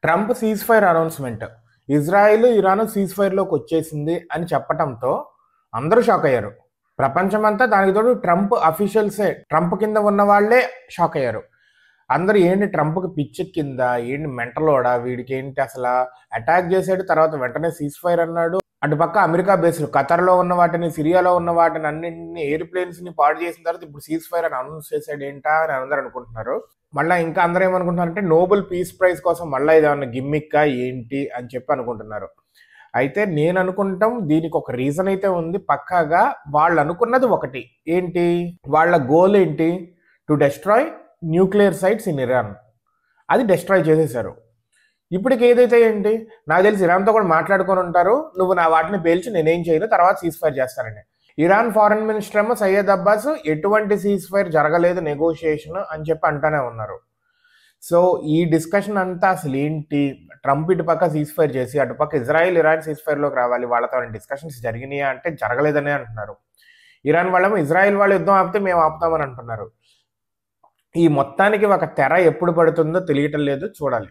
Trump ceasefire announcement, Israel Iran సీజ్ ఫైర్లోకి వచ్చేసింది అని చెప్పటంతో అందరూ షాక్ అయ్యారు. ప్రపంచమంతా దానికి తోడు ట్రంప్ అఫీషియల్సే, ట్రంప్ కింద ఉన్న వాళ్ళే షాక్ అయ్యారు. అందరూ ఏంటి ట్రంప్కి పిచ్చి కింద, ఏంటి మెంటలోడా, వీడికి ఏంటి అసలు అటాక్ చేశాడు, తర్వాత వెంటనే సీజ్ ఫైర్ అన్నాడు. అటుపక్క అమెరికా బేస్లు ఖతర్లో ఉన్న వాటిని, సిరియాలో ఉన్న వాటిని అన్నింటినీ, ఎయిర్ప్లేన్స్ని పాడు చేసిన తర్వాత ఇప్పుడు సీజ్ ఫైర్ అని అనౌన్స్ చేశాడు ఏంటా అని అందరూ అనుకుంటున్నారు. మళ్ళీ ఇంకా అందరూ ఏమనుకుంటున్నారంటే నోబెల్ పీస్ ప్రైజ్ కోసం మళ్ళీ ఇదేమన్నా గిమ్మిక్కా ఏంటి అని చెప్పి అనుకుంటున్నారు. అయితే నేను అనుకుంటాం దీనికి ఒక రీజన్ అయితే ఉంది పక్కాగా. వాళ్ళు అనుకున్నది ఒకటి, ఏంటి వాళ్ళ గోల్ ఏంటి, to destroy nuclear sites in Iran. అది డెస్ట్రాయ్ చేసేసారు. ఇప్పటికి ఏదైతే ఏంటి, నాకు తెలిసి ఇరాన్తో కూడా మాట్లాడుకొని ఉంటారు, నువ్వు నా వాటిని పేల్చి నేనేం చేయను, తర్వాత సీజ్ ఫైర్ చేస్తానని. ఇరాన్ ఫారెన్ మినిస్టర్ ఏమో సయ్యద్ అబ్బాస్ ఎటువంటి సీజ్ ఫైర్ జరగలేదు, నెగోషియేషన్ అని చెప్పి అంటానే ఉన్నారు. సో ఈ డిస్కషన్ అంతా అసలు ఏంటి, ట్రంప్ ఇటు పక్క సీజ్ ఫైర్ చేసి అటుపక్క ఇజ్రాయిల్ ఇరాన్ సీజ్ ఫైర్లోకి రావాలి, వాళ్ళతో డిస్కషన్స్ జరిగినాయా అంటే జరగలేదనే అంటున్నారు. ఇరాన్ వాళ్ళేమో ఇజ్రాయిల్ వాళ్ళు యుద్ధం ఆపితే మేము ఆపుతామని అంటున్నారు. ఈ మొత్తానికి ఒక తెర ఎప్పుడు పడుతుందో తెలియటం లేదు, చూడాలి.